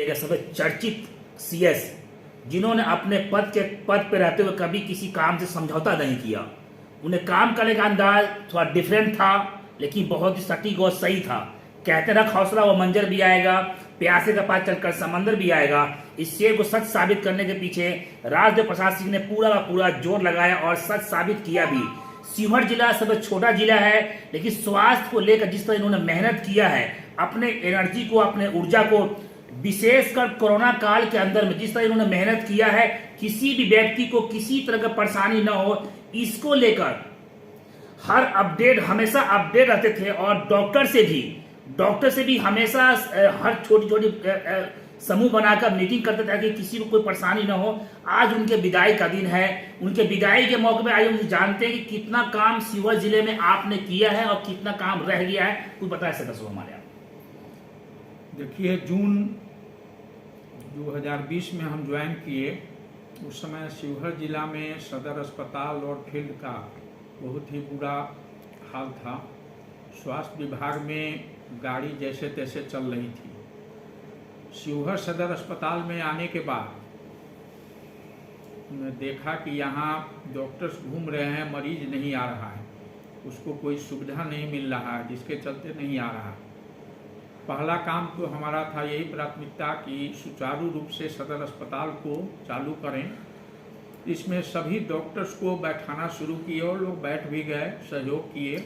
एक ऐसे चर्चित सीएस जिन्होंने अपने पद पे रहते हुए कभी किसी काम से समझौता नहीं किया। उन्हें काम करने का अंदाज थोड़ा डिफरेंट था, लेकिन बहुत ही सटीक और सही था। कहते रख हौसला वो मंजर भी आएगा, प्यासे के पास चलकर समंदर भी आएगा। इस शेर को सच साबित करने के पीछे राजदेव प्रसाद सिंह ने पूरा का पूरा जोर लगाया और सच साबित किया भी। शिवहर जिला सबसे छोटा जिला है, लेकिन स्वास्थ्य को लेकर जिस तरह इन्होंने मेहनत किया है, अपने एनर्जी को, अपने ऊर्जा को, विशेषकर कोरोना काल के अंदर में जिस तरह इन्होंने मेहनत किया है, किसी भी व्यक्ति को किसी तरह का परेशानी न हो, इसको लेकर हर अपडेट हमेशा अपडेट रहते थे। और डॉक्टर से भी हमेशा हर छोटी छोटी समूह बनाकर मीटिंग करते थे कि किसी को कोई परेशानी न हो। आज उनके विदाई का दिन है। उनके विदाई के मौके पे आज हम जानते हैं कि कितना काम शिवहर जिले में आपने किया है और कितना काम रह गया है, कुछ बता सकते हो हमारे आप? देखिए, जून 2020 में हम ज्वाइन किए, उस समय शिवहर जिला में सदर अस्पताल और फील्ड का बहुत ही बुरा हाल था। स्वास्थ्य विभाग में गाड़ी जैसे तैसे चल रही थी। शिवहर सदर अस्पताल में आने के बाद मैं देखा कि यहाँ डॉक्टर्स घूम रहे हैं, मरीज नहीं आ रहा है, उसको कोई सुविधा नहीं मिल रहा है, जिसके चलते नहीं आ रहा है। पहला काम तो हमारा था यही प्राथमिकता कि सुचारू रूप से सदर अस्पताल को चालू करें। इसमें सभी डॉक्टर्स को बैठाना शुरू किए और लोग बैठ भी गए, सहयोग किए।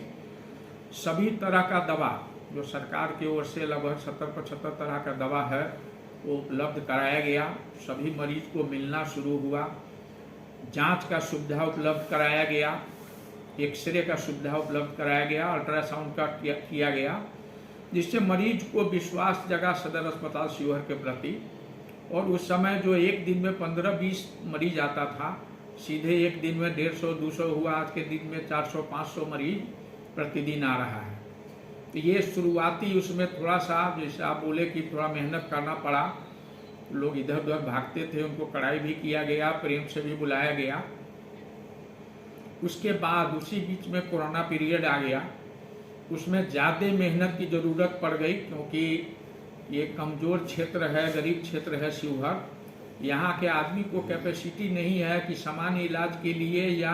सभी तरह का दवा जो सरकार की ओर से लगभग 70-75 तरह का दवा है वो उपलब्ध कराया गया। सभी मरीज को मिलना शुरू हुआ। जांच का सुविधा उपलब्ध कराया गया, एक्सरे का सुविधा उपलब्ध कराया गया, अल्ट्रासाउंड का किया गया, जिससे मरीज को विश्वास जगा सदर अस्पताल शिवहर के प्रति। और उस समय जो एक दिन में 15-20 मरीज आता था, सीधे एक दिन में 150-200 हुआ। आज के दिन में 400-500 मरीज प्रतिदिन आ रहा है। तो ये शुरुआती उसमें थोड़ा सा, जैसे आप बोले कि थोड़ा मेहनत करना पड़ा, लोग इधर उधर भागते थे, उनको कड़ाई भी किया गया, प्रेम से भी बुलाया गया। उसके बाद उसी बीच में कोरोना पीरियड आ गया, उसमें ज़्यादा मेहनत की ज़रूरत पड़ गई, क्योंकि ये कमज़ोर क्षेत्र है, गरीब क्षेत्र है शिवहर। यहाँ के आदमी को कैपेसिटी नहीं है कि सामान्य इलाज के लिए या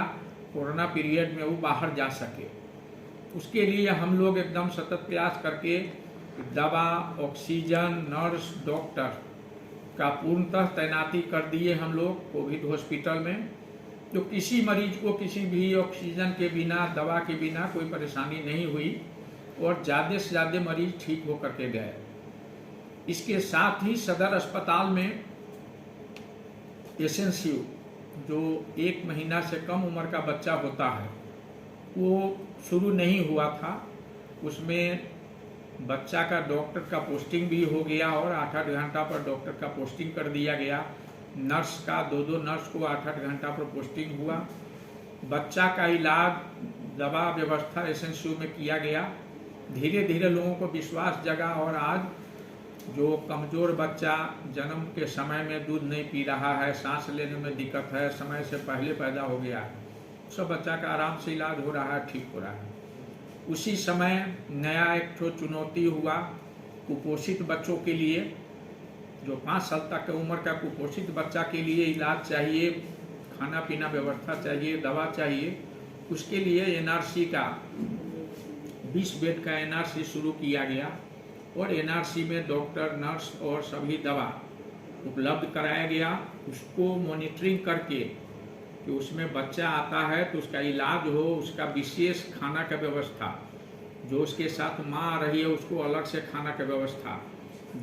कोरोना पीरियड में वो बाहर जा सके। उसके लिए हम लोग एकदम सतत प्रयास करके दवा, ऑक्सीजन, नर्स, डॉक्टर का पूर्णतः तैनाती कर दिए हम लोग कोविड हॉस्पिटल में। तो किसी मरीज को किसी भी ऑक्सीजन के बिना, दवा के बिना कोई परेशानी नहीं हुई और ज़्यादा से ज़्यादा मरीज ठीक होकर के गए। इसके साथ ही सदर अस्पताल में एसएनसीयू जो 1 महीना से कम उम्र का बच्चा होता है वो शुरू नहीं हुआ था। उसमें बच्चा का डॉक्टर का पोस्टिंग भी हो गया और 8-8 घंटा पर डॉक्टर का पोस्टिंग कर दिया गया। नर्स का 2-2 नर्स को 8-8 घंटा पर पोस्टिंग हुआ। बच्चा का इलाज, दवा व्यवस्था एसएनसीयू में किया गया। धीरे धीरे लोगों को विश्वास जगा और आज जो कमज़ोर बच्चा जन्म के समय में दूध नहीं पी रहा है, सांस लेने में दिक्कत है, समय से पहले पैदा हो गया है, सब बच्चा का आराम से इलाज हो रहा है, ठीक हो रहा है। उसी समय नया एक ठो चुनौती हुआ कुपोषित बच्चों के लिए। जो 5 साल तक की उम्र का कुपोषित बच्चा के लिए इलाज चाहिए, खाना पीना व्यवस्था चाहिए, दवा चाहिए। उसके लिए एनआरसी का 20 बेड का एनआरसी शुरू किया गया और एनआरसी में डॉक्टर, नर्स और सभी दवा उपलब्ध कराया गया। उसको मॉनिटरिंग करके कि उसमें बच्चा आता है तो उसका इलाज हो, उसका विशेष खाना का व्यवस्था, जो उसके साथ माँ आ रही है उसको अलग से खाना का व्यवस्था,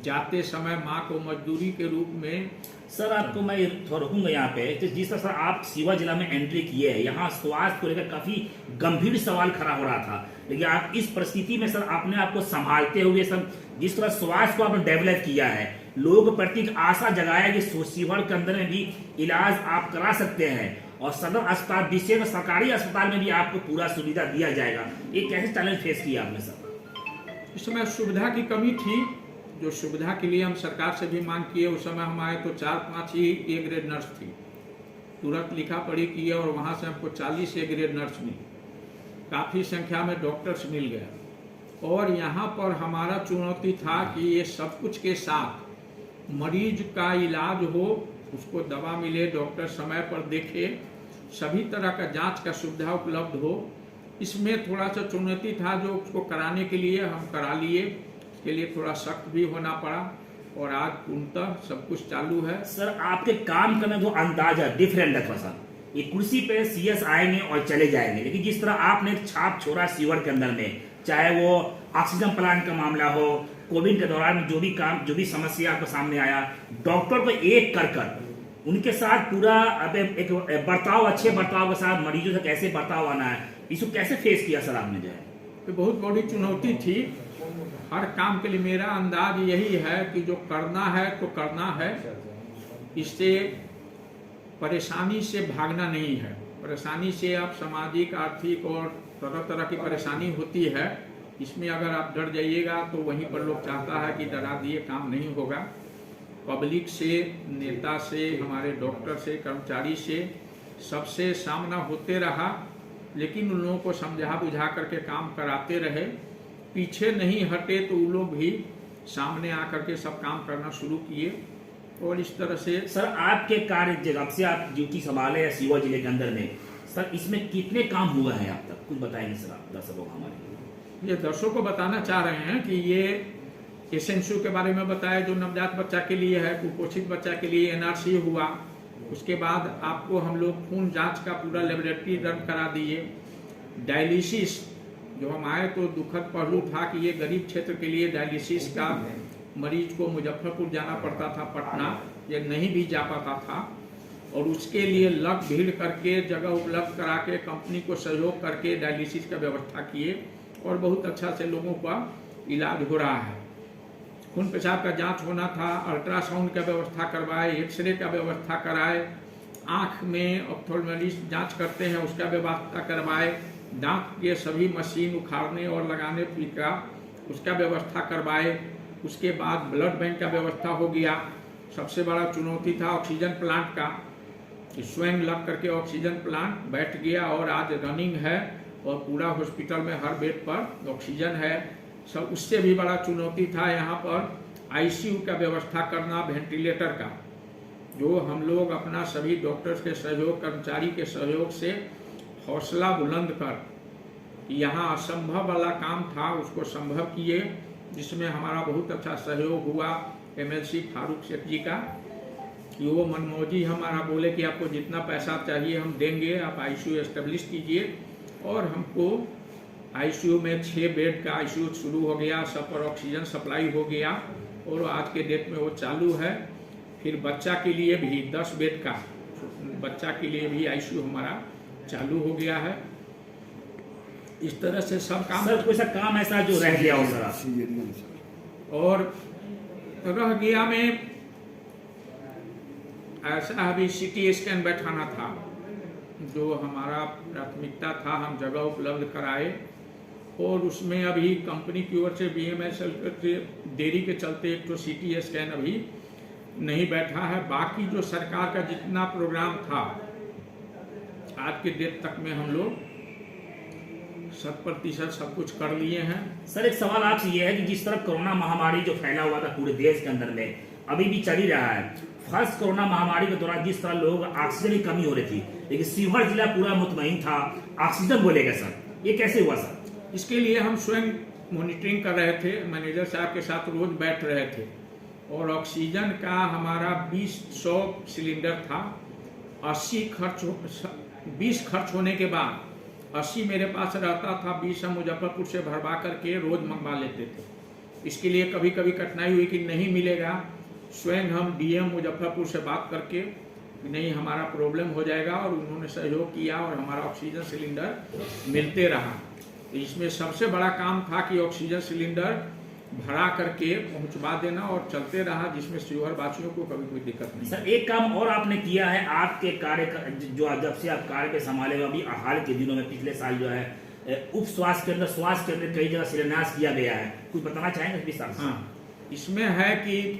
जाते समय माँ को मजदूरी के रूप में। सर आपको मैं रुकूंगा यहाँ पे। जिस तरह से आप शिवहर जिला में एंट्री किए हैं, यहाँ स्वास्थ्य को लेकर काफी गंभीर सवाल खड़ा हो रहा था, लेकिन आप इस परिस्थिति में सर अपने आप को संभालते हुए सर जिस तरह स्वास्थ्य को आपने डेवलप किया है, लोगों के प्रति आशा जगाया कि शिवहर के अंदर में भी इलाज आप करा सकते हैं और सदर अस्पताल, विशेष सरकारी अस्पताल में भी आपको पूरा सुविधा दिया जाएगा, ये कैसे चैलेंज फेस किया आपने सर? इस समय सुविधा की कमी थी, जो सुविधा के लिए हम सरकार से भी मांग किए। उस समय हम आए तो 4-5 ही ए ग्रेड नर्स थी। तुरंत लिखा पढ़ी किए और वहाँ से हमको 40 ए ग्रेड नर्स मिली। काफ़ी संख्या में डॉक्टर्स मिल गए। और यहाँ पर हमारा चुनौती था कि ये सब कुछ के साथ मरीज का इलाज हो, उसको दवा मिले, डॉक्टर समय पर देखे, सभी तरह का जांच का सुविधा उपलब्ध हो। इसमें थोड़ा सा चुनौती था जो उसको कराने के लिए हम करा लिए, इसके लिए थोड़ा सख्त भी होना पड़ा और आज पूर्णतः सब कुछ चालू है। सर आपके काम करने जो अंदाज है डिफरेंट है थोड़ा सा। ये कुर्सी पे सीएस आएंगे और चले जाएंगे, लेकिन जिस तरह आपने एक छाप छोड़ा सीवर के अंदर में, चाहे वो ऑक्सीजन प्लांट का मामला हो, कोविड के दौरान जो भी समस्या आपके सामने आया, डॉक्टर को एक कर उनके साथ पूरा अब एक बर्ताव, अच्छे बर्ताव के साथ मरीजों से कैसे बर्ताव आना है, इसको कैसे फेस किया सर आपने जो है? तो बहुत बड़ी चुनौती थी। हर काम के लिए मेरा अंदाज यही है कि जो करना है तो करना है, इससे परेशानी से भागना नहीं है। परेशानी से आप सामाजिक, आर्थिक और तरह तरह की परेशानी होती है, इसमें अगर आप डर जाइएगा तो वहीं पर लोग चाहता है कि डरा दिए काम नहीं होगा। पब्लिक से, नेता से, हमारे डॉक्टर से, कर्मचारी से, सबसे सामना होते रहा, लेकिन उन लोगों को समझा बुझा करके काम कराते रहे, पीछे नहीं हटे। तो वो लोग भी सामने आकर के सब काम करना शुरू किए और इस तरह से। सर आपके कार्य जब से आप ड्यूटी संभाले सीवर जिले के अंदर में, सर इसमें कितने काम हुआ है आप तक, कुछ बताएंगे सर आप दर्शकों को हमारे? ये दर्शकों को बताना चाह रहे हैं कि ये एसएनसयू के बारे में बताया जो नवजात बच्चा के लिए है, कुपोषित बच्चा के लिए एनआरसी हुआ। उसके बाद आपको हम लोग खून जांच का पूरा लेबोरेटरी रन करा दिए। डायलिसिस जो हम आए तो दुखद पहलू था कि ये गरीब क्षेत्र के लिए डायलिसिस का मरीज को मुजफ्फरपुर जाना पड़ता था, पटना, ये नहीं भी जा पाता था, और उसके लिए लग भीड़ करके जगह उपलब्ध करा के कंपनी को सहयोग करके डायलिसिस का व्यवस्था किए और बहुत अच्छा से लोगों का इलाज हो रहा है। खून पेशाब का जांच होना था, अल्ट्रासाउंड का व्यवस्था करवाए, एक्सरे का व्यवस्था कराए, आँख में ऑप्थेल्मोलॉजिस्ट जांच करते हैं उसका व्यवस्था करवाए, दांत के सभी मशीन उखाड़ने और लगाने का उसका व्यवस्था करवाए। उसके बाद ब्लड बैंक का व्यवस्था हो गया। सबसे बड़ा चुनौती था ऑक्सीजन प्लांट का, स्वयं लग करके ऑक्सीजन प्लांट बैठ गया और आज रनिंग है और पूरा हॉस्पिटल में हर बेड पर ऑक्सीजन है। सब उससे भी बड़ा चुनौती था यहाँ पर आईसीयू का व्यवस्था करना, वेंटिलेटर का, जो हम लोग अपना सभी डॉक्टर्स के सहयोग, कर्मचारी के सहयोग से हौसला बुलंद कर यहाँ असंभव वाला काम था उसको संभव किए, जिसमें हमारा बहुत अच्छा सहयोग हुआ एमएलसी फारूक शेख जी का, कि वो मनमौजी हमारा बोले कि आपको जितना पैसा चाहिए हम देंगे, आप आईसीयू एस्टेब्लिश कीजिए। और हमको आईसीयू में 6 बेड का आईसीयू शुरू हो गया, सब पर ऑक्सीजन सप्लाई हो गया और आज के डेट में वो चालू है। फिर बच्चा के लिए भी 10 बेड का बच्चा के लिए भी आईसीयू हमारा चालू हो गया है। इस तरह से सब काम। सर कोई सा काम ऐसा जो रह गया हो सर? और रह गया में ऐसा अभी सीटी स्कैन बैठाना था, जो हमारा प्राथमिकता था, हम जगह उपलब्ध कराए और उसमें अभी कंपनी की ओर से बीएमएसएल से देरी के चलते एक तो सीटी स्कैन अभी नहीं बैठा है। बाकी जो सरकार का जितना प्रोग्राम था आज के डेट तक में हम लोग 100% सब कुछ कर लिए हैं। सर एक सवाल आपसे ये है कि जिस तरह कोरोना महामारी जो फैला हुआ था पूरे देश के अंदर में, अभी भी चल ही रहा है। फर्स्ट कोरोना महामारी के दौरान जिस तरह लोग ऑक्सीजन की कमी हो रही थी, लेकिन शिवहर जिला पूरा मुतमईन था, ऑक्सीजन बोलेगा सर, ये कैसे हुआ सर? इसके लिए हम स्वयं मॉनिटरिंग कर रहे थे, मैनेजर साहब के साथ रोज बैठ रहे थे और ऑक्सीजन का हमारा 200 सिलेंडर था। 20 खर्च होने के बाद 80 मेरे पास रहता था, 20 हम मुजफ्फरपुर से भरवा करके रोज मंगवा लेते थे। इसके लिए कभी कभी कठिनाई हुई कि नहीं मिलेगा, स्वयं हम डीएम मुजफ्फरपुर से बात करके नहीं हमारा प्रॉब्लम हो जाएगा, और उन्होंने सहयोग किया और हमारा ऑक्सीजन सिलेंडर मिलते रहा। तो इसमें सबसे बड़ा काम था कि ऑक्सीजन सिलेंडर भरा करके पहुंचवा देना और चलते रहा, जिसमें शिवहर वासियों को कभी कोई दिक्कत नहीं। सर एक काम और आपने किया है, आपके कार्य जो जब से आप कार्य पे संभाले हुए, अभी हाल के दिनों में पिछले साल जो है उप स्वास्थ्य केंद्र, स्वास्थ्य केंद्र कई जगह शिलान्यास किया गया है, कुछ बताना चाहेंगे विस्तार से? हाँ, इसमें है कि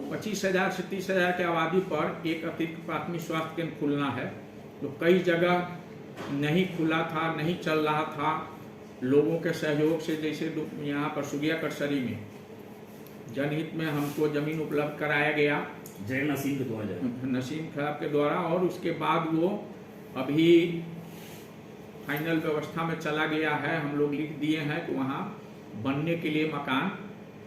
25,000 से 30,000 की आबादी पर एक अतिरिक्त प्राथमिक स्वास्थ्य केंद्र खुलना है, जो कई जगह नहीं खुला था, नहीं चल रहा था। लोगों के सहयोग से, जैसे यहाँ पर सुगिया कटसरी में जनहित में हमको ज़मीन उपलब्ध कराया गया जय नसीम के द्वारा नसीम साहब के द्वारा, और उसके बाद वो अभी फाइनल व्यवस्था में चला गया है। हम लोग लिख दिए हैं कि वहाँ बनने के लिए मकान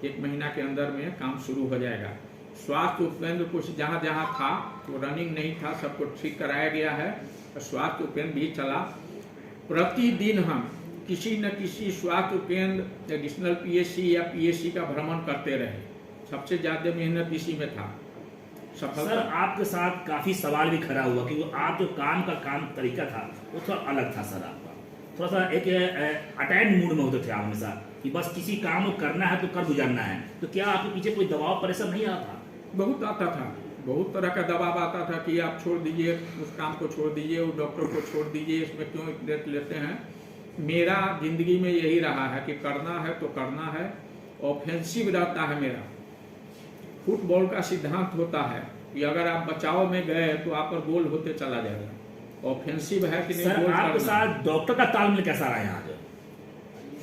1 महीना के अंदर में काम शुरू हो जाएगा। स्वास्थ्य उपकेंद्र कुछ जहाँ जहाँ था वो रनिंग नहीं था, सबको ठीक कराया गया है। स्वास्थ्य उपकेंद्र भी चला। प्रतिदिन हम किसी न किसी स्वास्थ्य केंद्र, एडिशनल पीएचसी या पीएचसी का भ्रमण करते रहे। सबसे ज़्यादा मेहनत इसी में था। सर आपके साथ काफ़ी सवाल भी खड़ा हुआ क्योंकि आप जो काम तरीका था वो थोड़ा अलग था सर। आपका थोड़ा सा एक अटैच मूड में होते थे आप हमेशा कि बस किसी काम को करना है तो कर गुजरना है। तो क्या आपके पीछे कोई दबाव प्रेशर नहीं आता था? बहुत आता था, बहुत तरह का दबाव आता था कि आप छोड़ दीजिए, उस काम को छोड़ दीजिए, उस डॉक्टर को छोड़ दीजिए, इसमें क्यों डेट लेते हैं। मेरा जिंदगी में यही रहा है कि करना है तो करना है। ऑफेंसिव रहता है मेरा। फुटबॉल का सिद्धांत होता है कि अगर आप बचाव में गए तो आप पर गोल होते चला जाएगा। ऑफेंसिव है कि नहीं। सर आपके साथ डॉक्टर का तालमेल कैसा रहा यहाँ?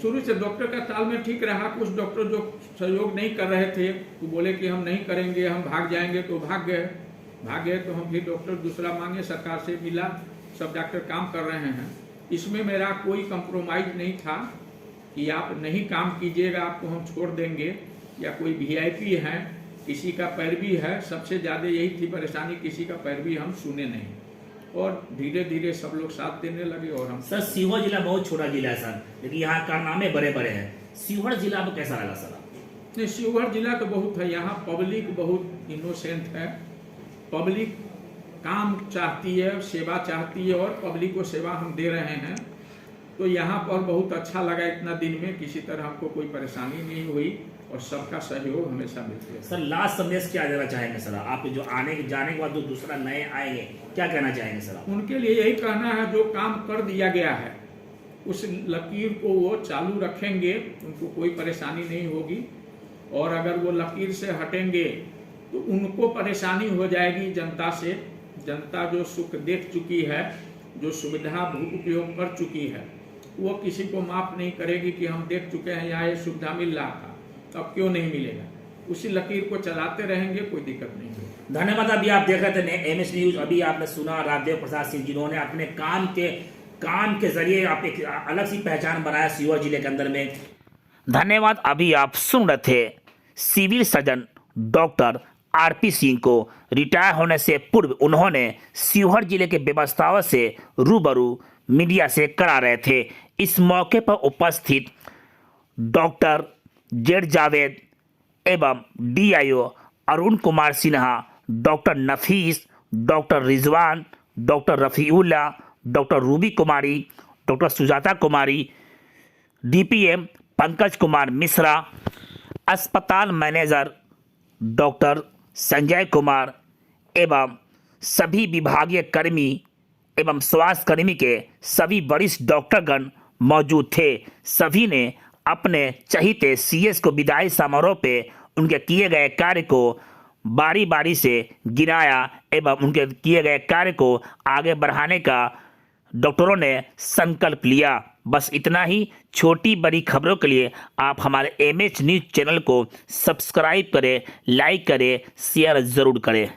शुरू से डॉक्टर का तालमेल ठीक रहा। कुछ डॉक्टर जो सहयोग नहीं कर रहे थे तो बोले कि हम नहीं करेंगे, हम भाग जाएंगे, तो भाग गए तो हम फिर डॉक्टर दूसरा मांगे, सरकार से मिला, सब डॉक्टर काम कर रहे हैं। इसमें मेरा कोई कंप्रोमाइज नहीं था कि आप नहीं काम कीजिएगा आपको हम छोड़ देंगे, या कोई वीआईपी है किसी का पैरवी है। सबसे ज़्यादा यही थी परेशानी, किसी का पैरवी हम सुने नहीं, और धीरे धीरे सब लोग साथ देने लगे। और हम सर सीहोर जिला बहुत छोटा जिला है सर, लेकिन यहाँ कारनामे बड़े बड़े हैं। सीहोर जिला में कैसा लगा सर? नहीं, सीहोर जिला तो बहुत है। यहाँ पब्लिक बहुत इनोसेंट है। पब्लिक काम चाहती है, सेवा चाहती है, और पब्लिक को सेवा हम दे रहे हैं। तो यहाँ पर बहुत अच्छा लगा। इतना दिन में किसी तरह हमको कोई परेशानी नहीं हुई और सबका सहयोग हमेशा मिलता है। सर लास्ट संदेश क्या देना चाहेंगे सर? आप जो जाने के बाद जो दूसरा नए आएंगे क्या कहना चाहेंगे सर? उनके लिए यही कहना है, जो काम कर दिया गया है उस लकीर को वो चालू रखेंगे, उनको कोई परेशानी नहीं होगी। और अगर वो लकीर से हटेंगे तो उनको परेशानी हो जाएगी जनता से। जनता जो सुख देख चुकी है, जो सुविधा उपयोग कर चुकी है, वो किसी को माफ नहीं करेगी कि हम देख चुके हैं यहाँ ये सुविधा मिल रहा था, अब क्यों नहीं मिलेगा। उसी लकीर को चलाते रहेंगे, कोई दिक्कत नहीं होगी। धन्यवाद। अभी आप देख रहे थे एमएस न्यूज। अभी आपने सुना राजदेव प्रसाद सिंह, जिन्होंने अपने काम के जरिए आप एक अलग सी पहचान बनाया सीहोर जिले के अंदर में। धन्यवाद। अभी आप सुन रहे थे civil surgeon doctor RP Singh को। रिटायर होने से पूर्व उन्होंने सीहोर जिले के व्यवस्थाओं से रूबरू मीडिया से करा रहे थे। इस मौके पर उपस्थित डॉक्टर जेड जावेद एवं DIO Arun Kumar Sinha, doctor Nafees, doctor Rizwan, doctor Rafiullah, doctor Ruby Kumari, doctor Sujata Kumari, DPM Pankaj Kumar Mishra, अस्पताल मैनेजर डॉक्टर संजय कुमार एवं सभी विभागीय कर्मी एवं स्वास्थ्य कर्मी के सभी वरिष्ठ डॉक्टरगण मौजूद थे। सभी ने अपने चहीते सीएस को विदाई समारोह पे उनके किए गए कार्य को बारी बारी से गिनाया एवं उनके किए गए कार्य को आगे बढ़ाने का डॉक्टरों ने संकल्प लिया। बस इतना ही। छोटी बड़ी खबरों के लिए आप हमारे एमएच न्यूज़ चैनल को सब्सक्राइब करें, लाइक करें, शेयर ज़रूर करें।